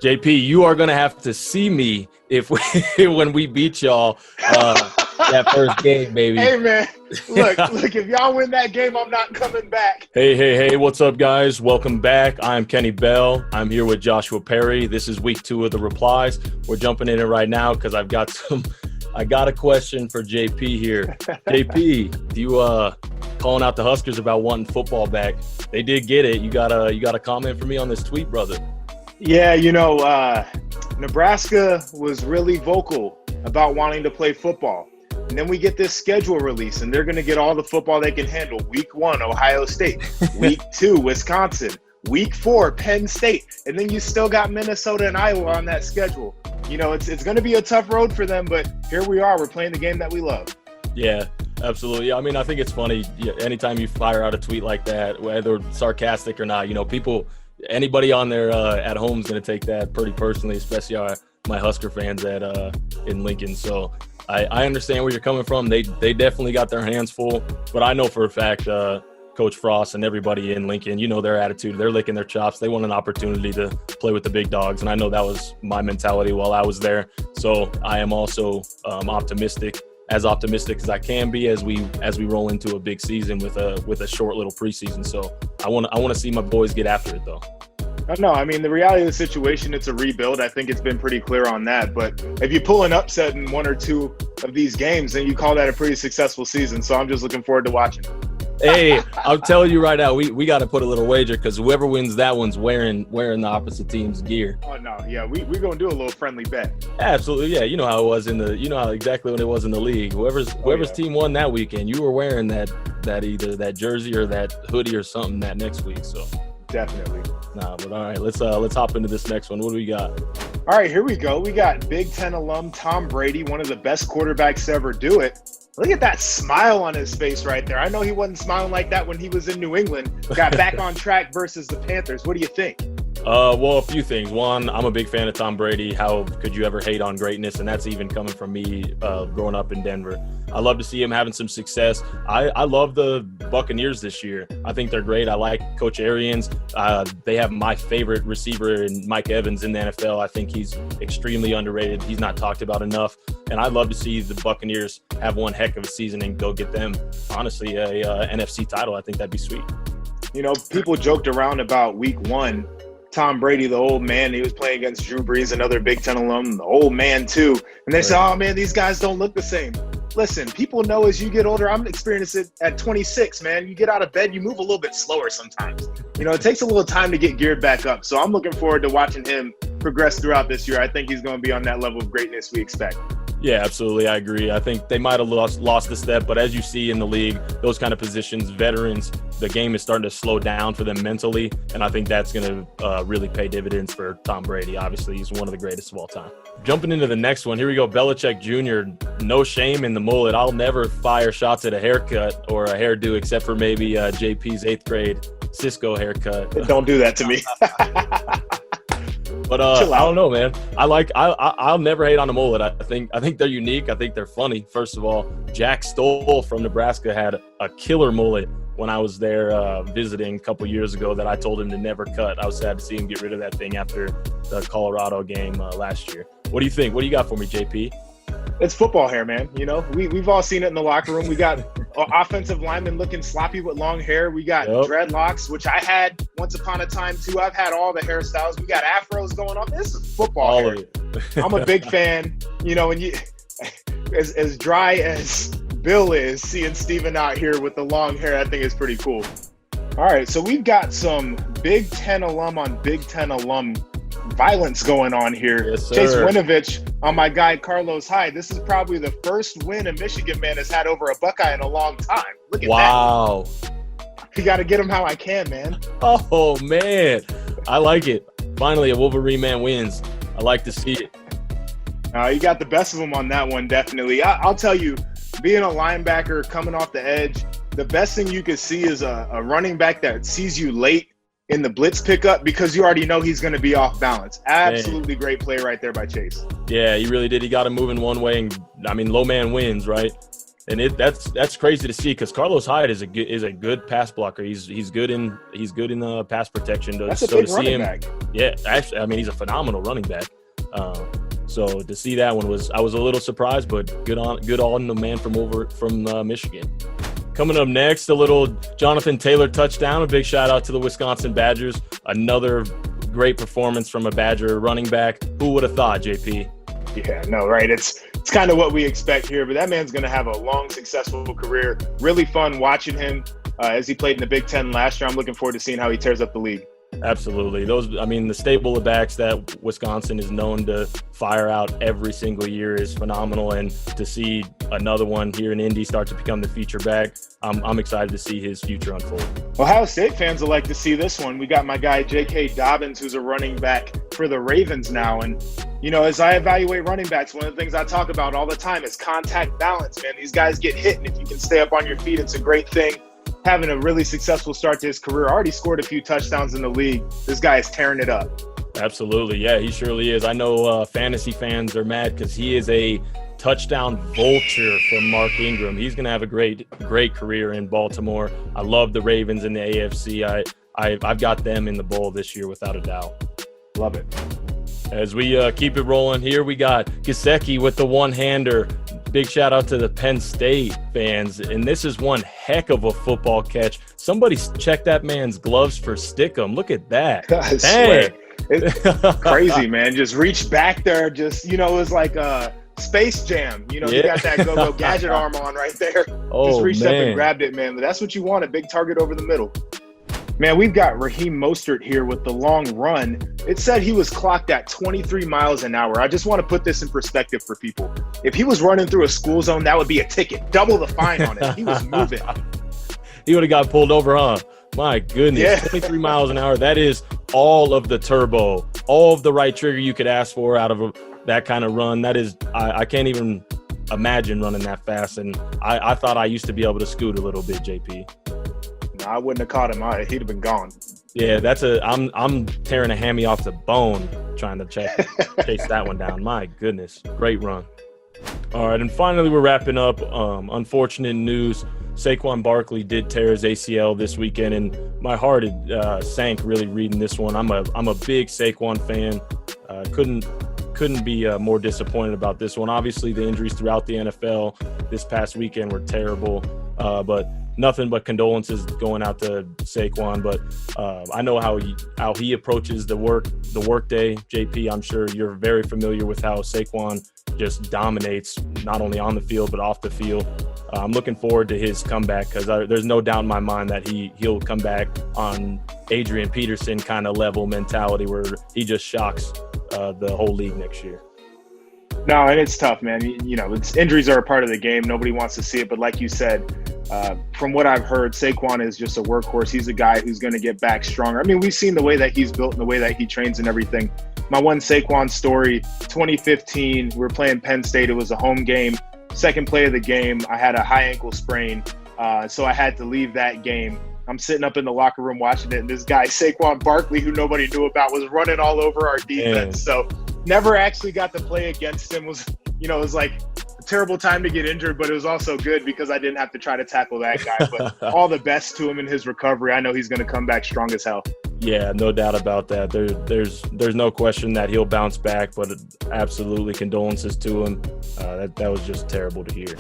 JP, you are going to have to see me when we beat y'all that first game, baby. Hey, man, look, if y'all win that game, I'm not coming back. Hey, what's up, guys? Welcome back. I'm Kenny Bell. I'm here with Joshua Perry. This is week 2 of the Replies. We're jumping in it right now because I got a question for JP here. JP, you calling out the Huskers about wanting football back. They did get it. You got a comment for me on this tweet, brother? Yeah, Nebraska was really vocal about wanting to play football. And then we get this schedule release, and they're going to get all the football they can handle. Week 1, Ohio State. Week 2, Wisconsin. Week 4, Penn State. And then you still got Minnesota and Iowa on that schedule. It's going to be a tough road for them, but here we are. We're playing the game that we love. Yeah, absolutely. I mean, I think it's funny. Anytime you fire out a tweet like that, whether sarcastic or not, anybody on there at home is going to take that pretty personally, especially my Husker fans in Lincoln. So I understand where you're coming from. They definitely got their hands full, but I know for a fact Coach Frost and everybody in Lincoln, their attitude. They're licking their chops. They want an opportunity to play with the big dogs, and I know that was my mentality while I was there. So I am also optimistic as I can be as we roll into a big season with a short little preseason. So I want to see my boys get after it, though. No, I mean, the reality of the situation, it's a rebuild. I think it's been pretty clear on that. But if you pull an upset in 1 or 2 of these games, then you call that a pretty successful season. So I'm just looking forward to watching. Hey, I'll tell you right now, we got to put a little wager because whoever wins that one's wearing the opposite team's gear. Oh no, yeah, we're gonna do a little friendly bet. Absolutely, yeah. You know how it was exactly when it was in the league. Whoever's team won that weekend, you were wearing that either that jersey or that hoodie or something that next week. So definitely. Nah, but all right, let's hop into this next one. What do we got? All right, here we go. We got Big Ten alum Tom Brady, one of the best quarterbacks to ever do it. Look at that smile on his face right there. I know he wasn't smiling like that when he was in New England. Got back on track versus the Panthers. What do you think? Well, a few things. One, I'm a big fan of Tom Brady. How could you ever hate on greatness? And that's even coming from me growing up in Denver. I love to see him having some success. I love the Buccaneers this year. I think they're great. I like Coach Arians. They have my favorite receiver in Mike Evans in the NFL. I think he's extremely underrated. He's not talked about enough. And I'd love to see the Buccaneers have one heck of a season and go get them, honestly, a NFC title. I think that'd be sweet. People joked around about week 1. Tom Brady, the old man, he was playing against Drew Brees, another Big Ten alum, the old man too. And they said, oh man, these guys don't look the same. Listen, people know as you get older, I'm experiencing it at 26, man. You get out of bed, you move a little bit slower sometimes. It takes a little time to get geared back up. So I'm looking forward to watching him progress throughout this year. I think he's going to be on that level of greatness we expect. Yeah, absolutely. I agree. I think they might have lost a step, but as you see in the league, those kind of positions, veterans, the game is starting to slow down for them mentally, and I think that's going to really pay dividends for Tom Brady. Obviously, he's one of the greatest of all time. Jumping into the next one, here we go. Belichick Jr., no shame in the mullet. I'll never fire shots at a haircut or a hairdo except for maybe JP's 8th grade Cisco haircut. Don't do that to me. But I don't know, man. I'll never hate on a mullet. I think they're unique. I think they're funny. First of all, Jack Stoll from Nebraska had a killer mullet when I was there visiting a couple years ago that I told him to never cut. I was sad to see him get rid of that thing after the Colorado game last year. What do you think? What do you got for me, JP? It's football hair, man. We've all seen it in the locker room. We got offensive linemen looking sloppy with long hair. We got dreadlocks, which I had once upon a time too. I've had all the hairstyles. We got afros going on. This is football all hair. Of it. I'm a big fan. And you, as dry as Bill is, seeing Stephen out here with the long hair, I think is pretty cool. All right, so we've got some Big Ten alum on Big Ten alum violence going on here. Yes, sir. Chase Winovich on my guy Carlos Hyde. This is probably the first win a Michigan man has had over a Buckeye in a long time. Look at wow. that. You got to get him how I can, man. Oh, man. I like it. Finally, a Wolverine man wins. I like to see it. You got the best of them on that one, definitely. I'll tell you, being a linebacker coming off the edge, the best thing you could see is a running back that sees you late in the blitz pickup because you already know he's going to be off balance. Absolutely great play right there by Chase. Yeah, he really did. He got him moving one way. And, I mean, low man wins, right? that's crazy to see because Carlos Hyde is a good pass blocker. He's good in pass protection. That's a big running back. Yeah, actually, I mean he's a phenomenal running back. So to see that one I was a little surprised, but good on the man from Michigan. Coming up next, a little Jonathan Taylor touchdown. A big shout out to the Wisconsin Badgers. Another great performance from a Badger running back. Who would have thought, JP? Yeah, no, right. It's kind of what we expect here, but that man's going to have a long, successful career. Really fun watching him as he played in the Big Ten last year. I'm looking forward to seeing how he tears up the league. Absolutely. The stable of backs that Wisconsin is known to fire out every single year is phenomenal. And to see another one here in Indy start to become the feature back, I'm excited to see his future unfold. Ohio State fans will like to see this one. We got my guy JK Dobbins, who's a running back for the Ravens now. And, as I evaluate running backs, one of the things I talk about all the time is contact balance, man. These guys get hit, and if you can stay up on your feet, it's a great thing. Having a really successful start to his career, already scored a few touchdowns in the league. This guy is tearing it up. Absolutely. Yeah, he surely is. I know fantasy fans are mad because he is a touchdown vulture from Mark Ingram. He's going to have a great career in Baltimore. I love the Ravens in the AFC. I've got them in the bowl this year without a doubt. Love it. As we keep it rolling here, we got Gesicki with the one-hander. Big shout out to the Penn State fans. And this is one heck of a football catch. Somebody check that man's gloves for Stickum. Look at that. I swear. It's crazy, man. Just reach back there. Just, it was like Space Jam. You got that go-go gadget arm on right there. Just reached up and grabbed it, man. But that's what you want, a big target over the middle. Man, we've got Raheem Mostert here with the long run. It said he was clocked at 23 miles an hour. I just want to put this in perspective for people. If he was running through a school zone, that would be a ticket. Double the fine on it. He was moving. He would have got pulled over, huh? My goodness, yeah. 23 miles an hour. That is all of the turbo, all of the right trigger you could ask for out of that kind of run. That is, I can't even imagine running that fast. And I thought I used to be able to scoot a little bit, JP. I wouldn't have caught him. He'd have been gone. Yeah, I'm tearing a hammy off the bone trying to chase that one down. My goodness, great run. All right, and finally we're wrapping up. Unfortunate news: Saquon Barkley did tear his ACL this weekend, and my heart sank really reading this one. I'm a big Saquon fan. Couldn't be more disappointed about this one. Obviously, the injuries throughout the NFL this past weekend were terrible, but nothing but condolences going out to Saquon. But I know how he approaches the work day. JP, I'm sure you're very familiar with how Saquon just dominates not only on the field but off the field. I'm looking forward to his comeback because there's no doubt in my mind that he'll come back on Adrian Peterson kind of level mentality where he just shocks the whole league next year. No, and it's tough, man. Injuries are a part of the game. Nobody wants to see it, but like you said, from what I've heard, Saquon is just a workhorse. He's a guy who's going to get back stronger. I mean, we've seen the way that he's built and the way that he trains and everything. My one Saquon story, 2015, we were playing Penn State. It was a home game. Second play of the game, I had a high ankle sprain, so I had to leave that game. I'm sitting up in the locker room watching it, and this guy, Saquon Barkley, who nobody knew about, was running all over our defense. So never actually got to play against him. It was like a terrible time to get injured, but it was also good because I didn't have to try to tackle that guy. But all the best to him in his recovery. I know he's going to come back strong as hell. Yeah, no doubt about that. There's no question that he'll bounce back, but absolutely condolences to him. That was just terrible to hear.